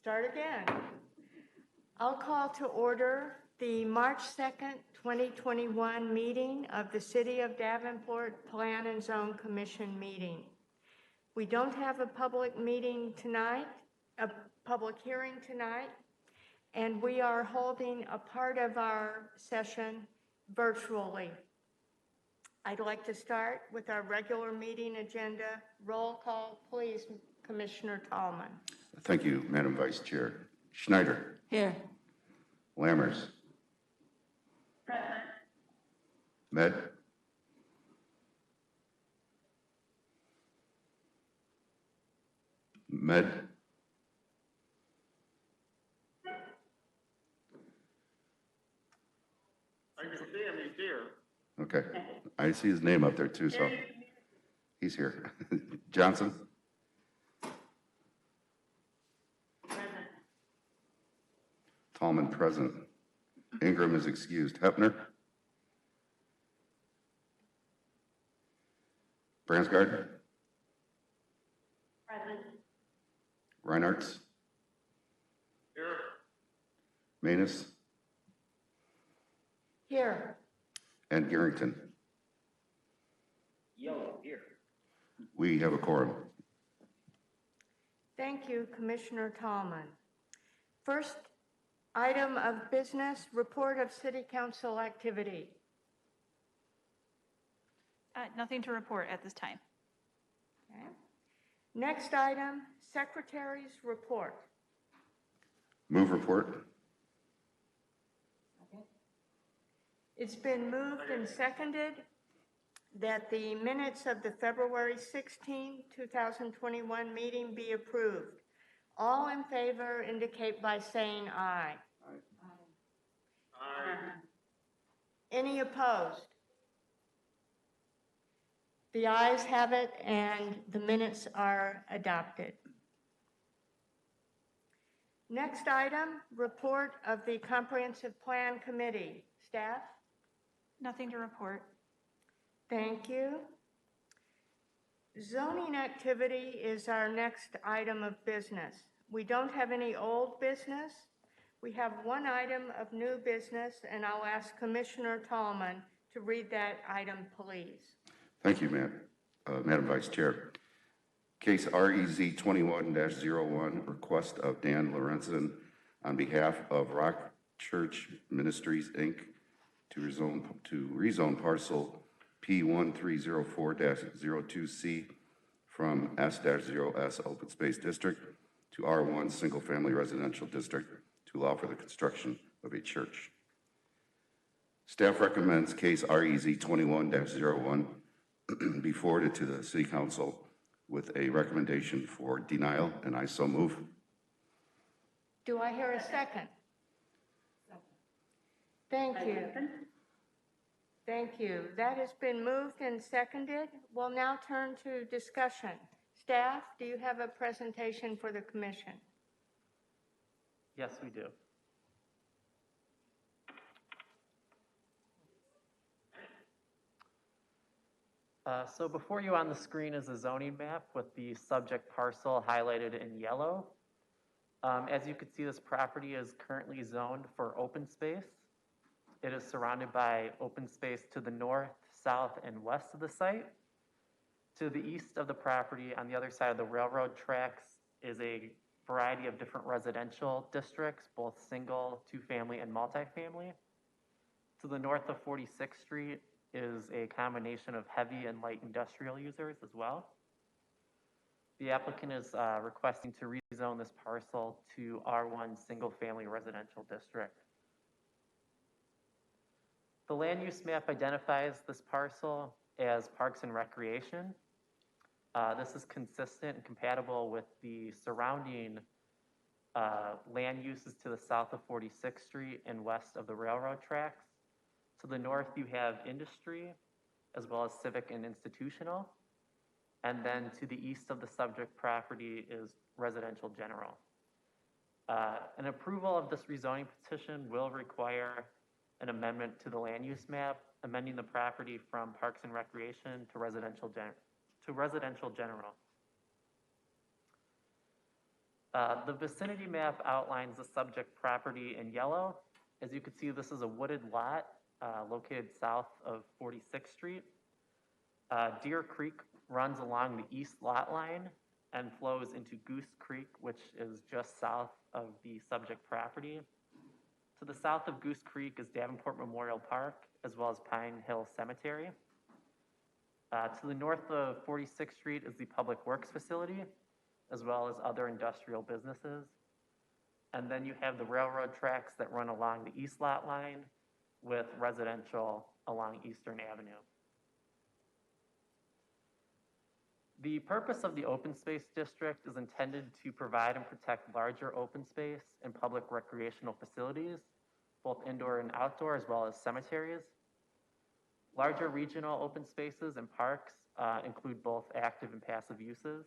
Start again. I'll call to order the March 2nd, 2021 meeting of the City of Davenport Plan and Zone Commission meeting. We don't have a public meeting tonight, a public hearing tonight, and we are holding a part of our session virtually. I'd like to start with our regular meeting agenda. Roll call, please, Commissioner Tallman. Thank you, Madam Vice Chair. Schneider. Here. Lammers. Present. Med. Med. I can see him, he's here. Okay. I see his name up there too, so he's here. Johnson. Present. Tallman present. Ingram is excused. Hepner. Bransgard. Present. Reinhardt. Here. Manus. Here. And Garrington. Yellow, here. We have a quorum. Thank you, Commissioner Tallman. First item of business, report of City Council activity. Nothing to report at this time. Okay. Next item, Secretary's report. Move report. It's been moved and seconded that the minutes of the February 16, 2021 meeting be approved. All in favor indicate by saying aye. Aye. Any opposed? The ayes have it and the minutes are adopted. Next item, report of the Comprehensive Plan Committee. Staff? Nothing to report. Thank you. Zoning activity is our next item of business. We don't have any old business. We have one item of new business, and I'll ask Commissioner Tallman to read that item, please. Thank you, Madam Vice Chair. Case REZ 21-01, request of Dan Lorenzen on behalf of Rock Church Ministries, Inc. to rezone parcel P1304-02C from S-0S Open Space District to R1 Single Family Residential District to allow for the construction of a church. Staff recommends case REZ 21-01 be forwarded to the City Council with a recommendation for denial, and I so move. Do I hear a second? Thank you. Thank you. That has been moved and seconded. We'll now turn to discussion. Staff, do you have a presentation for the commission? Yes, we do. So before you on the screen is a zoning map with the subject parcel highlighted in yellow. As you can see, this property is currently zoned for open space. It is surrounded by open space to the north, south, and west of the site. To the east of the property, on the other side of the railroad tracks, is a variety of different residential districts, both single, two-family, and multifamily. To the north of 46th Street is a combination of heavy and light industrial users as well. The applicant is requesting to rezone this parcel to R1 single-family residential district. The land use map identifies this parcel as Parks and Recreation. This is consistent and compatible with the surrounding land uses to the south of 46th Street and west of the railroad tracks. To the north, you have industry, as well as civic and institutional. And then to the east of the subject property is residential general. An approval of this rezoning petition will require an amendment to the land use map, amending the property from Parks and Recreation to residential general. The vicinity map outlines the subject property in yellow. As you can see, this is a wooded lot located south of 46th Street. Deer Creek runs along the east lot line and flows into Goose Creek, which is just south of the subject property. To the south of Goose Creek is Davenport Memorial Park, as well as Pine Hill Cemetery. To the north of 46th Street is the Public Works Facility, as well as other industrial businesses. And then you have the railroad tracks that run along the east lot line with residential along Eastern Avenue. The purpose of the open space district is intended to provide and protect larger open space and public recreational facilities, both indoor and outdoor, as well as cemeteries. Larger regional open spaces and parks include both active and passive uses.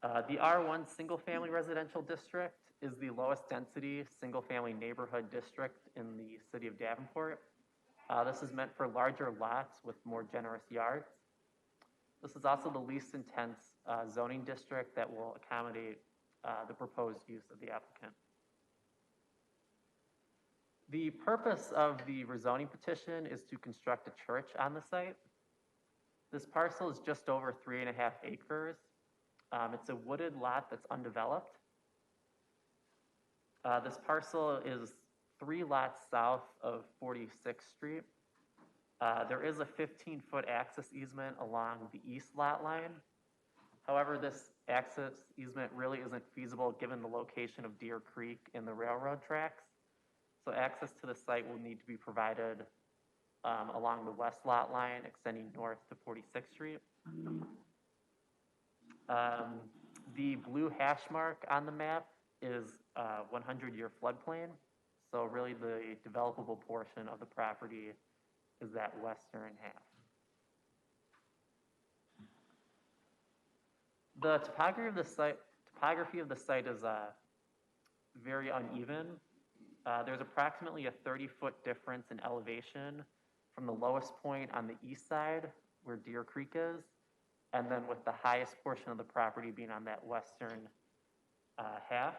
The R1 single-family residential district is the lowest density single-family neighborhood district in the city of Davenport. This is meant for larger lots with more generous yards. This is also the least intense zoning district that will accommodate the proposed use of the applicant. The purpose of the rezoning petition is to construct a church on the site. This parcel is just over 3.5 acres. It's a wooded lot that's undeveloped. This parcel is 3 lots south of 46th Street. There is a 15-foot access easement along the east lot line. However, this access easement really isn't feasible given the location of Deer Creek and the railroad tracks. So access to the site will need to be provided along the west lot line, extending north to 46th Street. The blue hash mark on the map is 100-year floodplain. So really the developable portion of the property is that western half. The topography of the site is very uneven. There's approximately a 30-foot difference in elevation from the lowest point on the east side, where Deer Creek is, and then with the highest portion of the property being on that western half.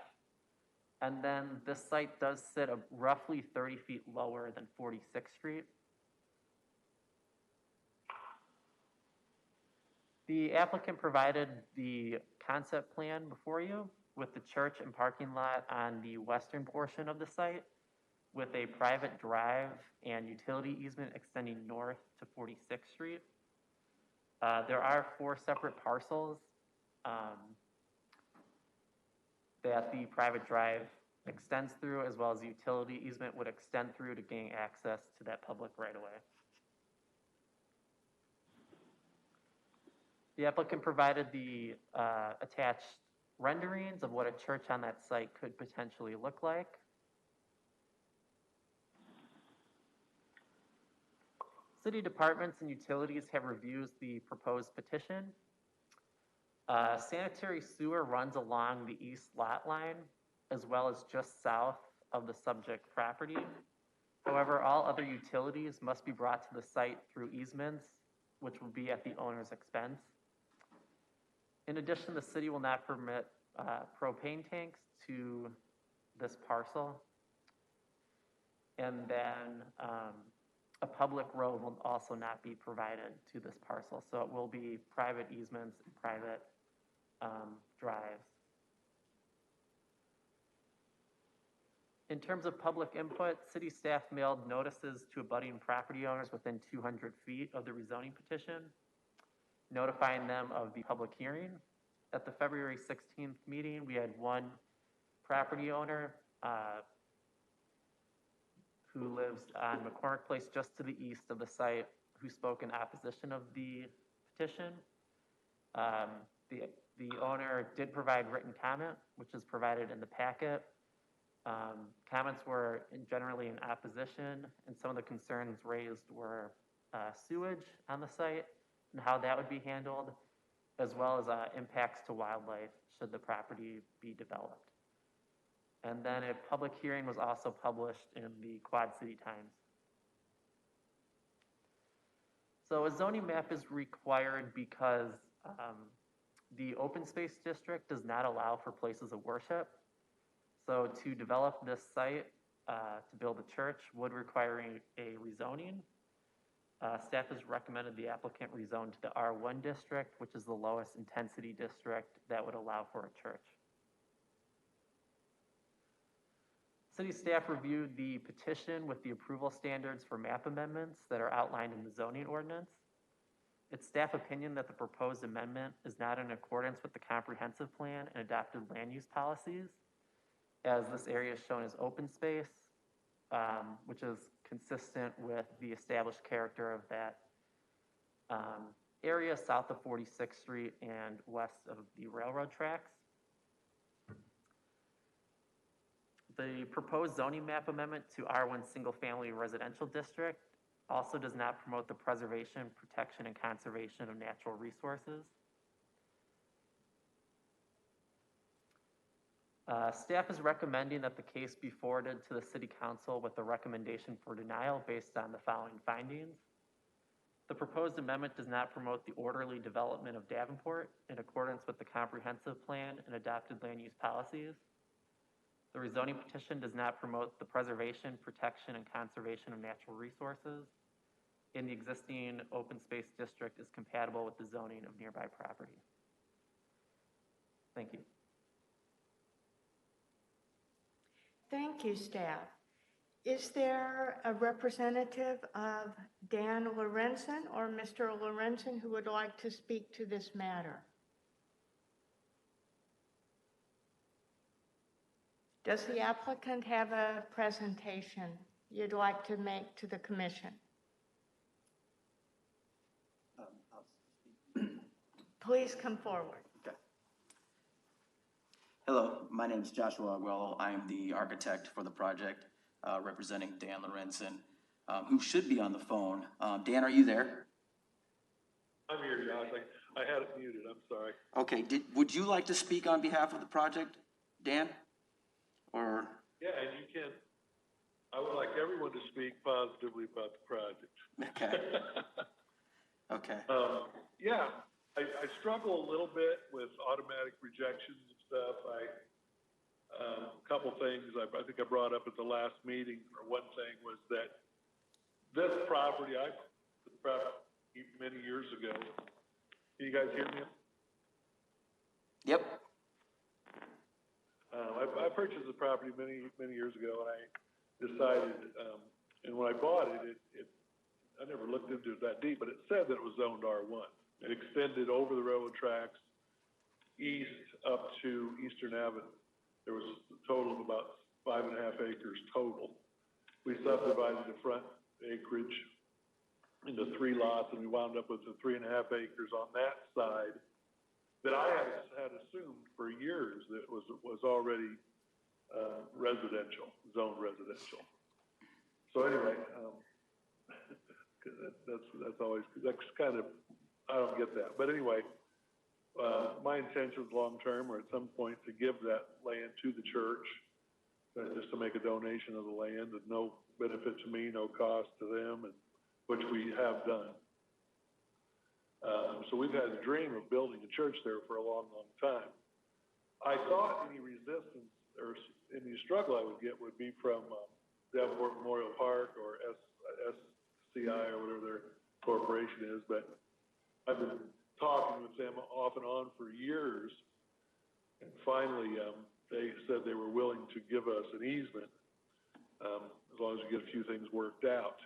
And then this site does sit roughly 30 feet lower than 46th Street. The applicant provided the concept plan before you with the church and parking lot on the western portion of the site with a private drive and utility easement extending north to 46th Street. There are 4 separate parcels that the private drive extends through, as well as the utility easement would extend through to gain access to that public right-of-way. The applicant provided the attached renderings of what a church on that site could potentially look like. City departments and utilities have reviewed the proposed petition. Sanitary sewer runs along the east lot line, as well as just south of the subject property. However, all other utilities must be brought to the site through easements, which will be at the owner's expense. In addition, the city will not permit propane tanks to this parcel. And then a public road will also not be provided to this parcel. So it will be private easements and private drives. In terms of public input, city staff mailed notices to abutting property owners within 200 feet of the rezoning petition, notifying them of the public hearing. At the February 16th meeting, we had 1 property owner who lives on McCormick Place just to the east of the site who spoke in opposition of the petition. The owner did provide written comment, which is provided in the packet. Comments were generally in opposition, and some of the concerns raised were sewage on the site and how that would be handled, as well as impacts to wildlife should the property be developed. And then a public hearing was also published in the Quad City Times. So a zoning map is required because The open space district does not allow for places of worship. So to develop this site, to build a church would require a rezoning. Staff has recommended the applicant rezone to the R1 district, which is the lowest intensity district that would allow for a church. City staff reviewed the petition with the approval standards for map amendments that are outlined in the zoning ordinance. It's staff opinion that the proposed amendment is not in accordance with the comprehensive plan and adopted land use policies, as this area is shown as open space, which is consistent with the established character of that area south of 46th Street and west of the railroad tracks. The proposed zoning map amendment to R1 single family residential district also does not promote the preservation, protection, and conservation of natural resources. Staff is recommending that the case be forwarded to the City Council with a recommendation for denial based on the following findings. The proposed amendment does not promote the orderly development of Davenport in accordance with the comprehensive plan and adopted land use policies. The rezoning petition does not promote the preservation, protection, and conservation of natural resources. And the existing open space district is compatible with the zoning of nearby property. Thank you. Thank you, staff. Is there a representative of Dan Lorenzen or Mr. Lorenzen who would like to speak to this matter? Does the applicant have a presentation you'd like to make to the commission? Please come forward. Okay. Hello, my name is Joshua Aguelo. I am the architect for the project, representing Dan Lorenzen, who should be on the phone. Dan, are you there? I'm here, Josh. I had it muted. I'm sorry. Okay, would you like to speak on behalf of the project, Dan? Or? Yeah, and you can. I would like everyone to speak positively about the project. Okay. Okay. Yeah, I struggle a little bit with automatic rejections and stuff. A couple things I think I brought up at the last meeting, or one thing was that this property, I many years ago. Can you guys hear me? Yep. I purchased the property many years ago, and I decided, and when I bought it, I never looked into it that deep, but it said that it was zoned R1. It extended over the railroad tracks east up to Eastern Avenue. There was a total of about 5.5 acres total. We subdivided the front acreage into 3 lots, and we wound up with the 3.5 acres on that side that I had assumed for years that was already residential, zoned residential. So anyway, that's kind of, I don't get that. But anyway, my intentions long-term are at some point to give that land to the church, just to make a donation of the land at no benefit to me, no cost to them, and which we have done. So we've had a dream of building a church there for a long, long time. I thought any resistance or any struggle I would get would be from Davenport Memorial Park or SCI or whatever their corporation is, but I've been talking with them off and on for years, and finally they said they were willing to give us an easement as long as we get a few things worked out.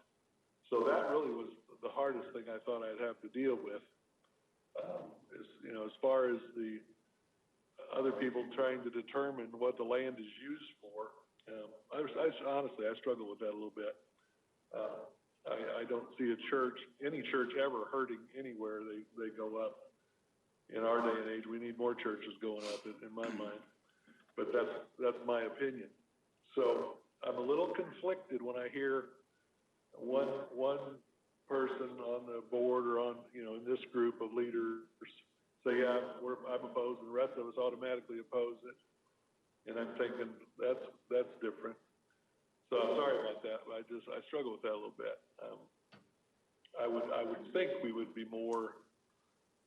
So that really was the hardest thing I thought I'd have to deal with. As far as the other people trying to determine what the land is used for, honestly, I struggle with that a little bit. I don't see any church ever hurting anywhere they go up. In our day and age, we need more churches going up, in my mind. But that's my opinion. So I'm a little conflicted when I hear one person on the board or on, in this group of leaders say, yeah, I'm opposed, and the rest of us automatically oppose it. And I'm thinking that's different. So I'm sorry about that, but I struggle with that a little bit. I would think we would be more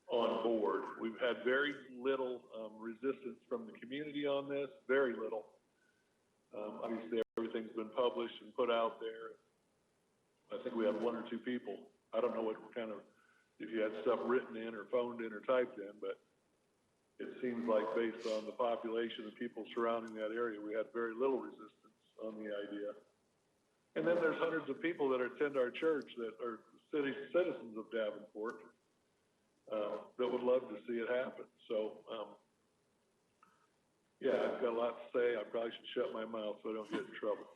on board. We've had very little resistance from the community on this, very little. Obviously, everything's been published and put out there. I think we have one or two people. I don't know what kind of, if you had stuff written in or phoned in or typed in, but it seems like based on the population of people surrounding that area, we had very little resistance on the idea. And then there's hundreds of people that attend our church that are citizens of Davenport that would love to see it happen. So, yeah, I've got a lot to say. I probably should shut my mouth so I don't get in trouble.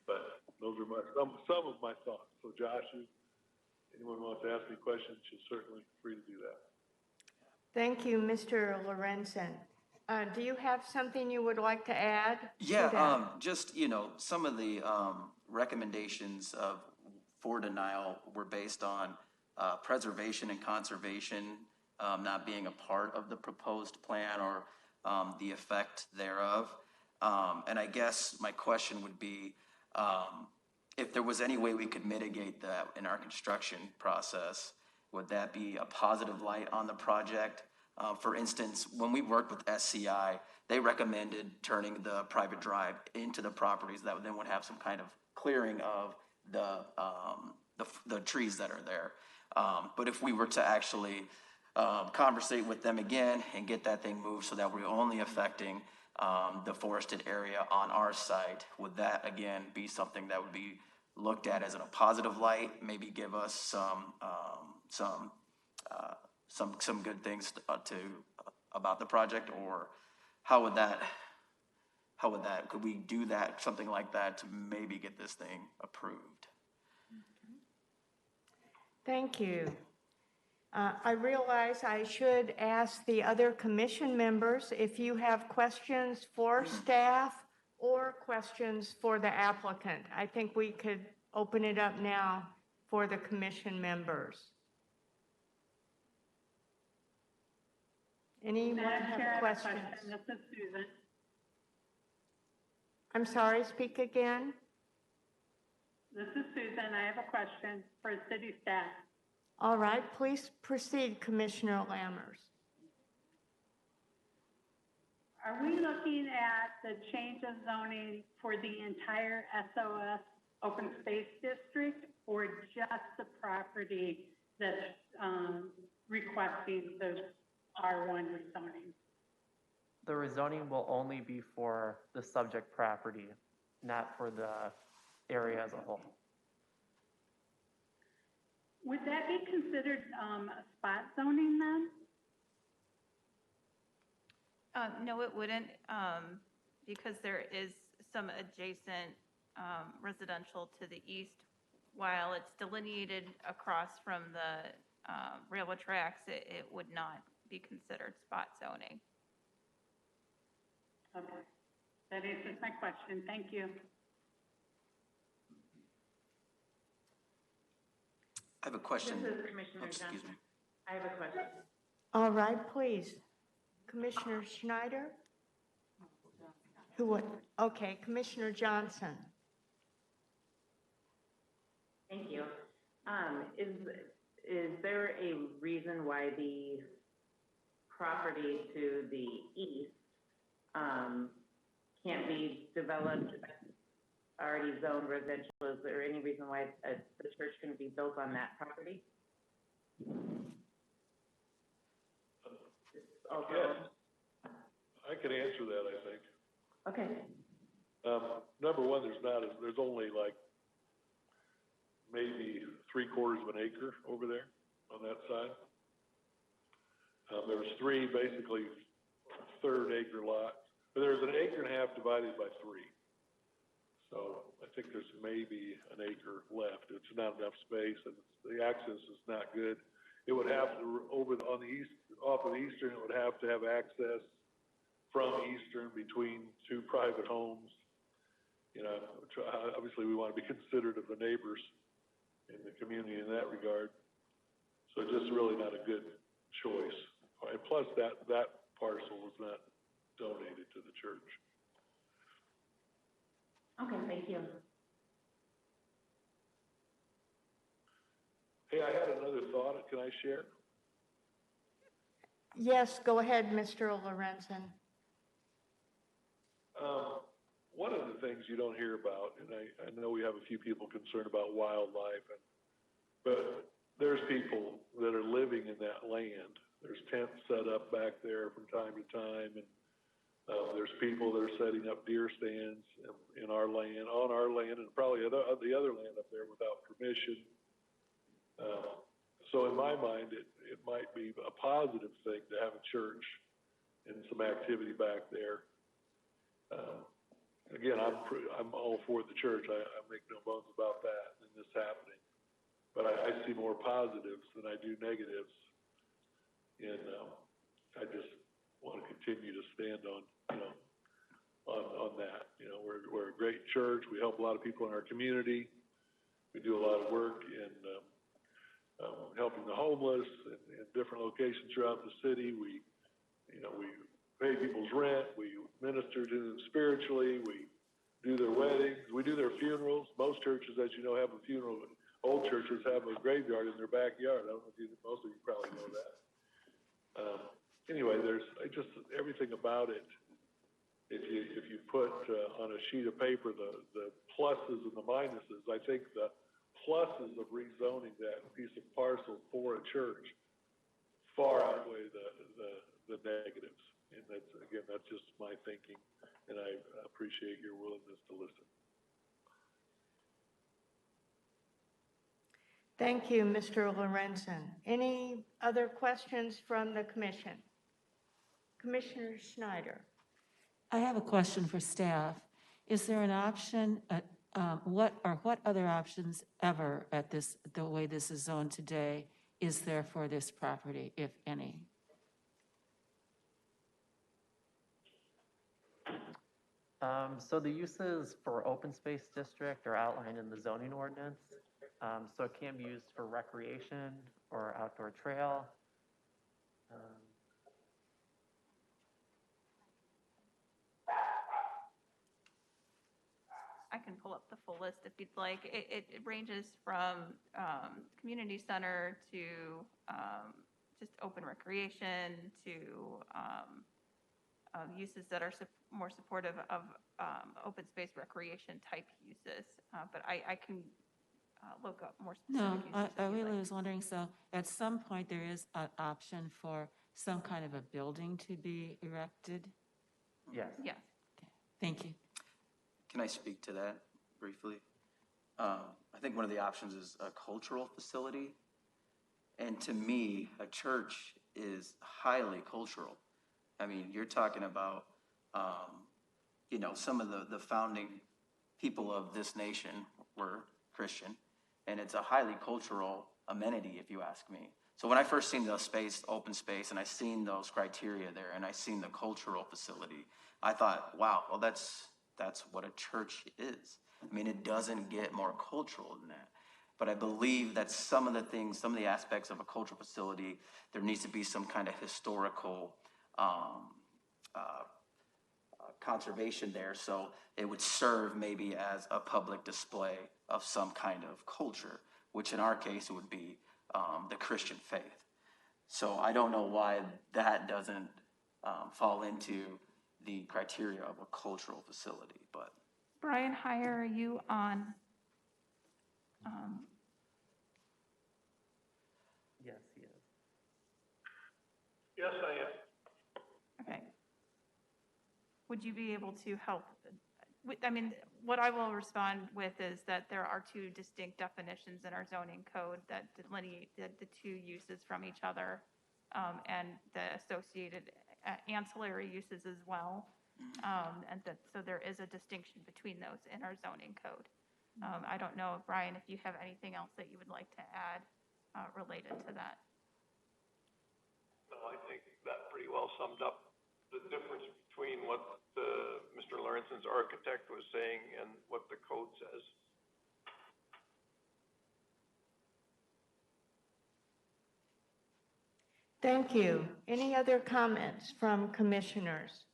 But those are some of my thoughts. So Josh, if anyone wants to ask me questions, you're certainly free to do that. Thank you, Mr. Lorenzen. Do you have something you would like to add? Yeah, just, some of the recommendations for denial were based on preservation and conservation not being a part of the proposed plan or the effect thereof. And I guess my question would be, if there was any way we could mitigate that in our construction process, would that be a positive light on the project? For instance, when we worked with SCI, they recommended turning the private drive into the properties that then would have some kind of clearing of the trees that are there. But if we were to actually conversate with them again and get that thing moved so that we're only affecting the forested area on our site, would that again be something that would be looked at as in a positive light? Maybe give us some good things about the project, or how would that? Could we do that, something like that, to maybe get this thing approved? Thank you. I realize I should ask the other commission members if you have questions for staff or questions for the applicant. I think we could open it up now for the commission members. Anyone have questions? This is Susan. I'm sorry, speak again. This is Susan. I have a question for city staff. All right, please proceed, Commissioner Lammers. Are we looking at the change of zoning for the entire SOS open space district, or just the property that's requesting the R1 rezoning? The rezoning will only be for the subject property, not for the area as a whole. Would that be considered spot zoning then? No, it wouldn't, because there is some adjacent residential to the east. While it's delineated across from the railroad tracks, it would not be considered spot zoning. Okay, that answers my question. Thank you. I have a question. This is Commissioner Excuse Johnson. me. I have a question. All right, please. Commissioner Schneider? Who would? Okay, Commissioner Johnson. Thank you. Is there a reason why the property to the east can't be developed, already zoned residential? Is there any reason why the church can be built on that property? Yes, I can answer that, I think. Okay. Number one, there's only like maybe 3/4 of an acre over there on that side. There was 3 basically third acre lots, but there's an acre and a half divided by 3. So I think there's maybe an acre left. It's not enough space, and the access is not good. It would have to, on the east, off of Eastern, it would have to have access from Eastern between 2 private homes. You know, obviously we want to be considerate of the neighbors in the community in that regard. So just really not a good choice. And plus that parcel was not donated to the church. Okay, thank you. Hey, I had another thought. Can I share? Yes, go ahead, Mr. Lorenzen. One of the things you don't hear about, and I know we have a few people concerned about wildlife, but there's people that are living in that land. There's tents set up back there from time to time, and there's people that are setting up deer stands in our land, on our land, and probably the other land up there without permission. So in my mind, it might be a positive thing to have a church and some activity back there. Again, I'm all for the church. I make no bones about that and this happening. But I see more positives than I do negatives. And I just want to continue to stand on that. You know, we're a great church. We help a lot of people in our community. We do a lot of work in helping the homeless in different locations throughout the city. We pay people's rent. We minister to them spiritually. We do their weddings. We do their funerals. Most churches, as you know, have a funeral. Old churches have a graveyard in their backyard. I don't know if most of you probably know that. Anyway, there's just everything about it. If you put on a sheet of paper the pluses and the minuses, I think the pluses of rezoning that piece of parcel for a church far outweigh the negatives. And that's just my thinking, and I appreciate your willingness to listen. Thank you, Mr. Lorenzen. Any other questions from the commission? Commissioner Schneider. I have a question for staff. Is there an option, what other options ever at the way this is zoned today, is there for this property, if any? So the uses for open space district are outlined in the zoning ordinance. So it can be used for recreation or outdoor trail. I can pull up the full list if you'd like. It ranges from community center to just open recreation to uses that are more supportive of open space recreation type uses. But I can look up more specific No, uses. I if you'd really like. was wondering, so at some point there is an option for some kind of a building to be erected? Yes. Yes. Thank you. Can I speak to that briefly? I think one of the options is a cultural facility. And to me, a church is highly cultural. I mean, you're talking about, some of the founding people of this nation were Christian, and it's a highly cultural amenity, if you ask me. So when I first seen the open space, and I seen those criteria there, and I seen the cultural facility, I thought, wow, well, that's what a church is. I mean, it doesn't get more cultural than that. But I believe that some of the aspects of a cultural facility, there needs to be some kind of historical conservation there. So it would serve maybe as a public display of some kind of culture, which in our case would be the Christian faith. So I don't know why that doesn't fall into the criteria of a cultural facility, but. Brian Heyer, are you on? Yes, he is. Yes, I am. Okay. Would you be able to help? What I will respond with is that there are two distinct definitions in our zoning code that delineate the two uses from each other, and the associated ancillary uses as well. So there is a distinction between those in our zoning code. I don't know, Brian, if you have anything else that you would like to add related to that. No, I think that pretty well summed up the difference between what Mr. Lorenzen's architect was saying and what the code says. Thank you. Any other comments from commissioners?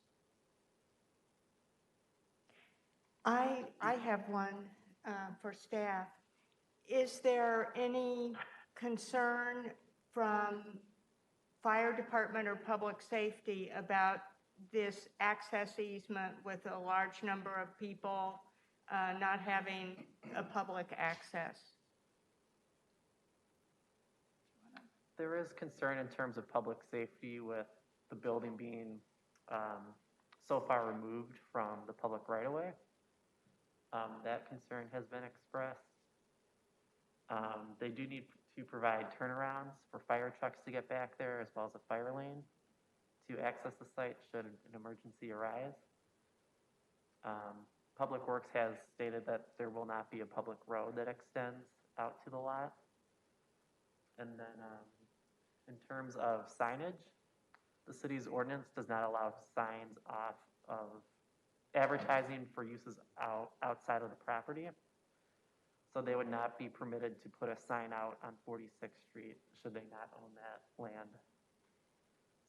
I have one for staff. Is there any concern from fire department or public safety about this access easement with a large number of people not having a public access? There is concern in terms of public safety with the building being so far removed from the public right-of-way. That concern has been expressed. They do need to provide turnarounds for fire trucks to get back there, as well as a fire lane to access the site should an emergency arise. Public Works has stated that there will not be a public road that extends out to the lot. And then in terms of signage, the city's ordinance does not allow signs off of advertising for uses outside of the property. So they would not be permitted to put a sign out on 46th Street should they not own that land.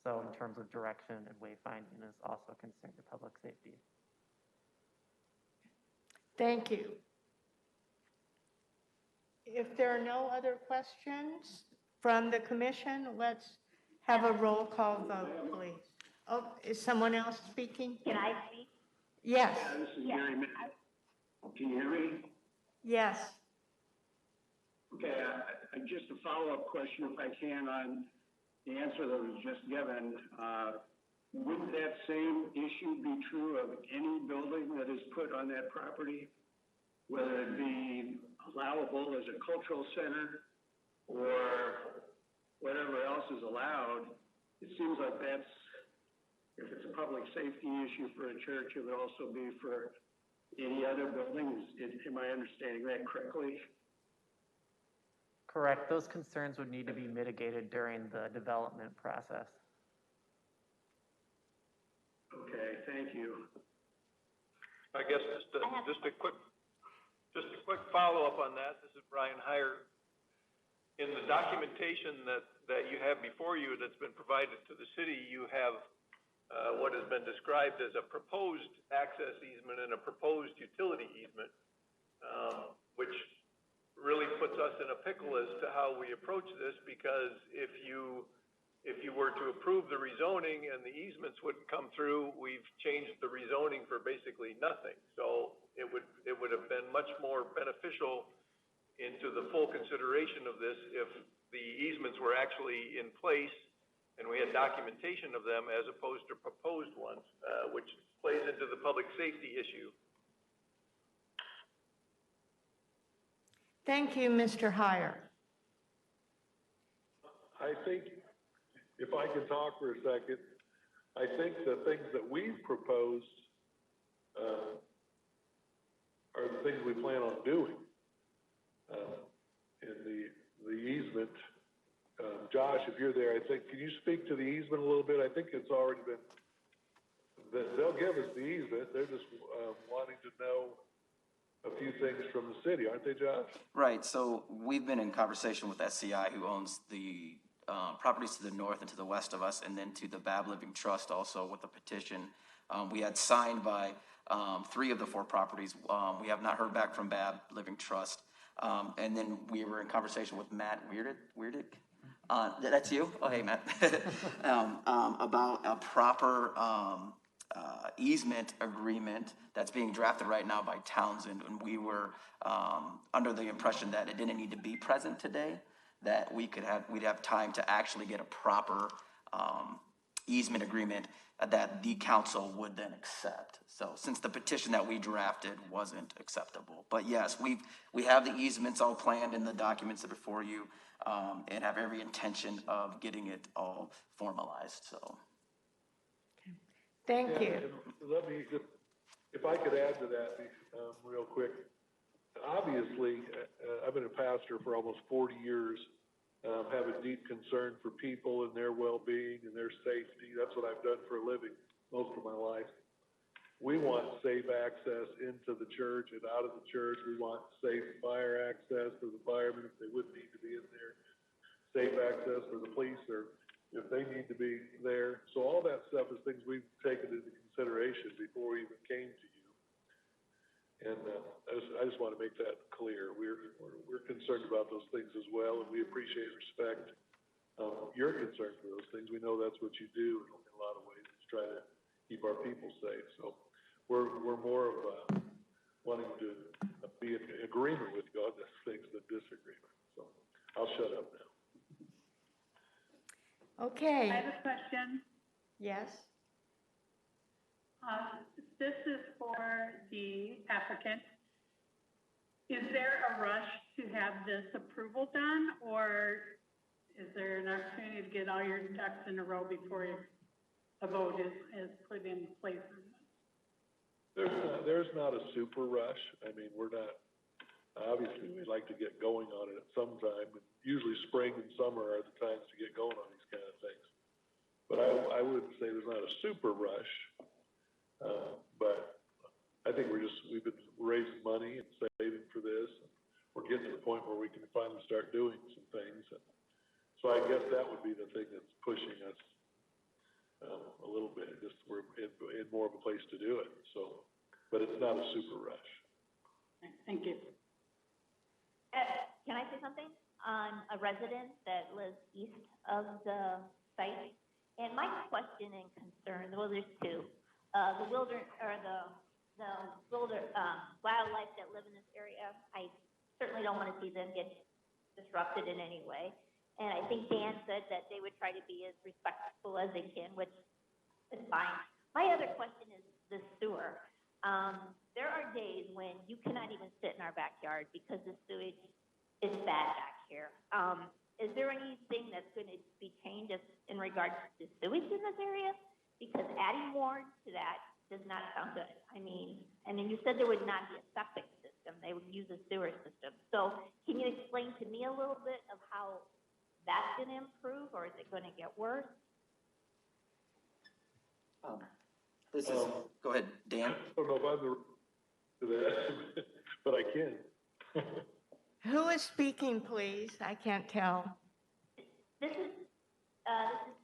So in terms of direction and wayfinding is also a concern to public safety. Thank you. If there are no other questions from the commission, let's have a roll call vote, please. Oh, is someone else speaking? Can I speak? Yes, This is Gary. Can you hear me? yes. Okay, just a follow-up question, if I can, on the answer that was just given. Would that same issue be true of any building that is put on that property? Whether it be allowable as a cultural center or whatever else is allowed? It seems like that's, if it's a public safety issue for a church, it would also be for any other buildings. Am I understanding that correctly? Correct. Those concerns would need to be mitigated during the development process. Okay, thank you. I guess just a quick follow-up on that. This is Brian Heyer. In the documentation that you have before you that's been provided to the city, you have what has been described as a proposed access easement and a proposed utility easement, which really puts us in a pickle as to how we approach this, because if you were to approve the rezoning and the easements wouldn't come through, we've changed the rezoning for basically nothing. So it would have been much more beneficial into the full consideration of this if the easements were actually in place and we had documentation of them as opposed to proposed ones, which plays into the public safety issue. Thank you, Mr. Heyer. I think, if I can talk for a second, I think the things that we've proposed are the things we plan on doing. And the easement, Josh, if you're there, I think, can you speak to the easement a little bit? I think it's already been, they'll give us the easement. They're just wanting to know a few things from the city, aren't they, Josh? Right, so we've been in conversation with SCI, who owns the properties to the north and to the west of us, and then to the Bab Living Trust also with a petition. We had signed by 3 of the 4 properties. We have not heard back from Bab Living Trust. And then we were in conversation with Matt Weirdick. That's you? Oh, hey, Matt. About a proper easement agreement that's being drafted right now by Townsend. And we were under the impression that it didn't need to be present today, that we'd have time to actually get a proper easement agreement that the council would then accept. So since the petition that we drafted wasn't acceptable. But yes, we have the easements all planned in the documents that are before you, and have every intention of getting it all formalized, so. Thank you. And let me just, if I could add to that real quick. Obviously, I've been a pastor for almost 40 years. Have a deep concern for people and their well-being and their safety. That's what I've done for a living most of my life. We want safe access into the church and out of the church. We want safe fire access for the firemen if they would need to be in there. Safe access for the police or if they need to be there. So all that stuff is things we've taken into consideration before we even came to you. And I just want to make that clear. We're concerned about those things as well, and we appreciate and respect you're concerned for those things. We know that's what you do in a lot of ways, is try to keep our people safe. So we're more of wanting to be in agreement with you on these things than disagreement. So I'll shut up now. Okay, I have a question. yes. This is for the applicant. Is there a rush to have this approval done, or is there an opportunity to get all your ducks in a row before a vote is put in place? There's not a super rush. I mean, we're not, obviously, we'd like to get going on it at some time. Usually spring and summer are the times to get going on these kind of things. But I wouldn't say there's not a super rush. But I think we've been raising money and saving for this. And we're getting to the point where we can finally start doing some things. And so I guess that would be the thing that's pushing us a little bit. Just we're in more of a place to do it. So, but it's not a super rush. Thank you. Can I say something? I'm a resident that lives east of the site, and my question and concern, well, there's two. The wildlife that live in this area, I certainly don't want to see them get disrupted in any way. And I think Dan said that they would try to be as respectful as they can, which is fine. My other question is the sewer. There are days when you cannot even sit in our backyard because the sewage is bad back here. Is there anything that's going to be changed in regards to sewage in this area? Because adding more to that does not sound good. I mean, and then you said there would not be a septic system. They would use a sewer system. So can you explain to me a little bit of how that's going to improve, or is it going to get worse? Go ahead, Dan. I don't know if I'm the to that, but I can. Who is speaking, please? I can't tell. This is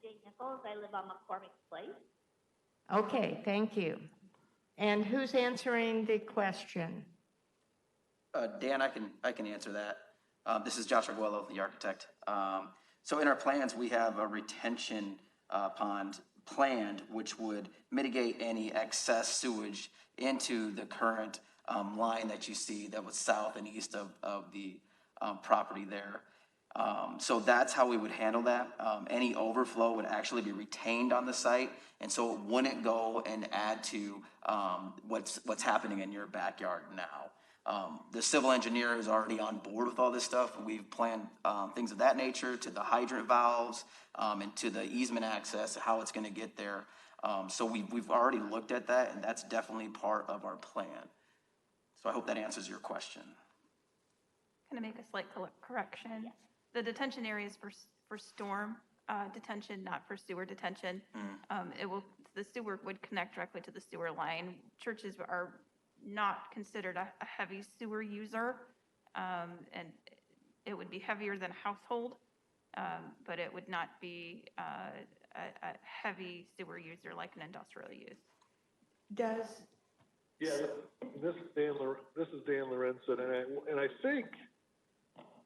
Jane Nichols. I live on McCormick Place. Okay, thank you. And who's answering the question? Dan, I can answer that. This is Josh Arguello, the architect. So in our plans, we have a retention pond planned, which would mitigate any excess sewage into the current line that you see that was south and east of the property there. So that's how we would handle that. Any overflow would actually be retained on the site, and so it wouldn't go and add to what's happening in your backyard now. The civil engineer is already on board with all this stuff. We've planned things of that nature, to the hydrant valves and to the easement access, how it's going to get there. So we've already looked at that, and that's definitely part of our plan. So I hope that answers your question. Can I make a slight correction? Yes. The detention area is for storm detention, not for sewer detention. The sewer would connect directly to the sewer line. Churches are not considered a heavy sewer user, and it would be heavier than a household, but it would not be a heavy sewer user like an industrial use. Yeah, this is Dan Lorenzen, and I think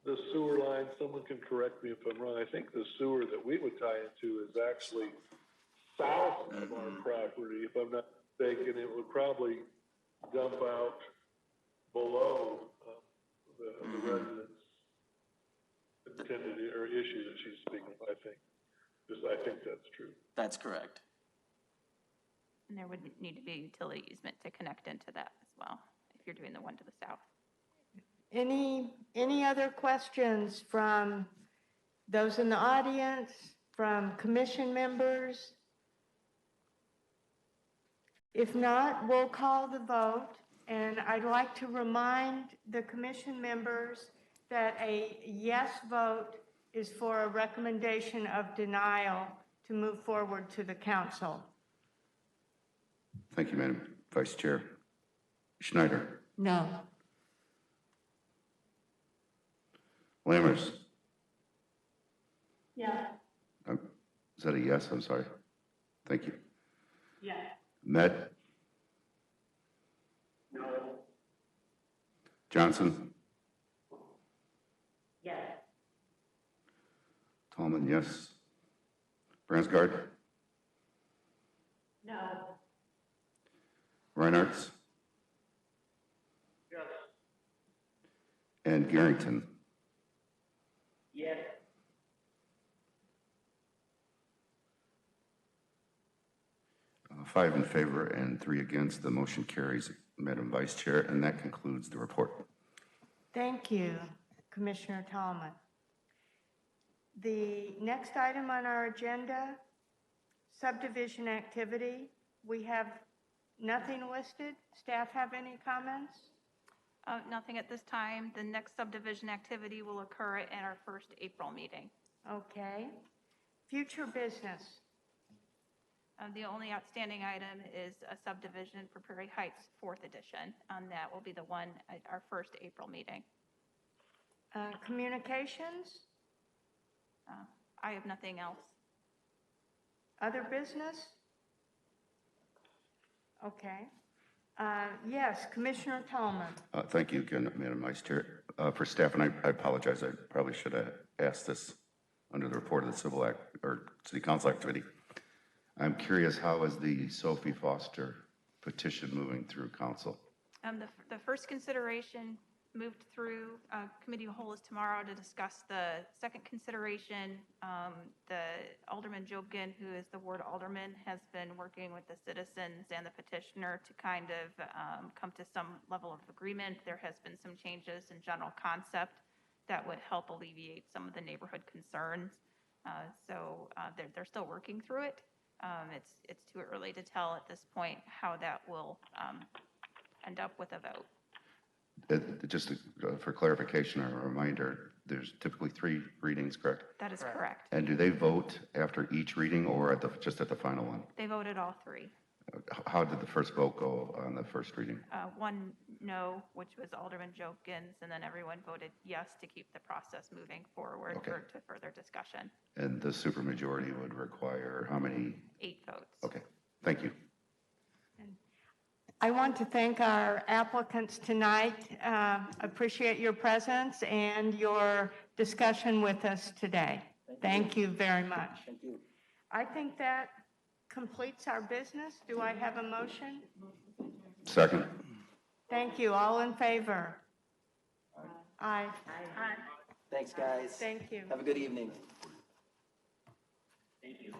the sewer line, someone can correct me if I'm wrong, I think the sewer that we would tie into is actually south of our property. If I'm not mistaken, it would probably dump out below the residents' intended or issue that she's speaking of, I think. I think that's true. That's correct. And there would need to be a utility easement to connect into that as well, if you're doing the one to the south. Any other questions from those in the audience, from commission members? If not, we'll call the vote, and I'd like to remind the commission members that a yes vote is for a recommendation of denial to move forward to the council. Thank you, Madam Vice Chair. Schneider. No. Lammers. Yeah. Is that a yes? I'm sorry. Thank you. Yes. Med. No. Johnson. Yes. Tallman, yes. Bransgard? No. Reinhardt? Yes. And Garrington? Yes. Five in favor and 3 against. The motion carries, Madam Vice Chair, and that concludes the report. Thank you, Commissioner Tallman. The next item on our agenda, subdivision activity. We have nothing listed. Staff have any comments? Nothing at this time. The next subdivision activity will occur at our first April meeting. Okay. Future business. The only outstanding item is a subdivision for Prairie Heights, 4th edition. That will be the one at our first April meeting. Communications? I have nothing else. Other business? Okay. Yes, Commissioner Tallman. Thank you again, Madam Vice Chair. For staff, and I apologize, I probably should have asked this under the report of the Civil Act or City Council activity. I'm curious, how is the Sophie Foster petition moving through council? The first consideration moved through committee of whole is tomorrow to discuss the second consideration. The Alderman Jobkin, who is the ward alderman, has been working with the citizens and the petitioner to kind of come to some level of agreement. There has been some changes in general concept that would help alleviate some of the neighborhood concerns. So they're still working through it. It's too early to tell at this point how that will end up with a vote. Just for clarification or a reminder, there's typically 3 readings, correct? That is correct. And do they vote after each reading or just at the final one? They voted all 3. How did the first vote go on the first reading? 1 no, which was Alderman Jobkins, and then everyone voted yes to keep the process moving forward Okay. to further discussion. And the supermajority would require how many? 8 votes. Okay, thank you. I want to thank our applicants tonight. Appreciate your presence and your discussion with us today. Thank you very much. Thank you. I think that completes our business. Do I have a motion? Second. Thank you. All in favor? Aye. Thanks, guys. Thank you. Have a good evening. Thank you.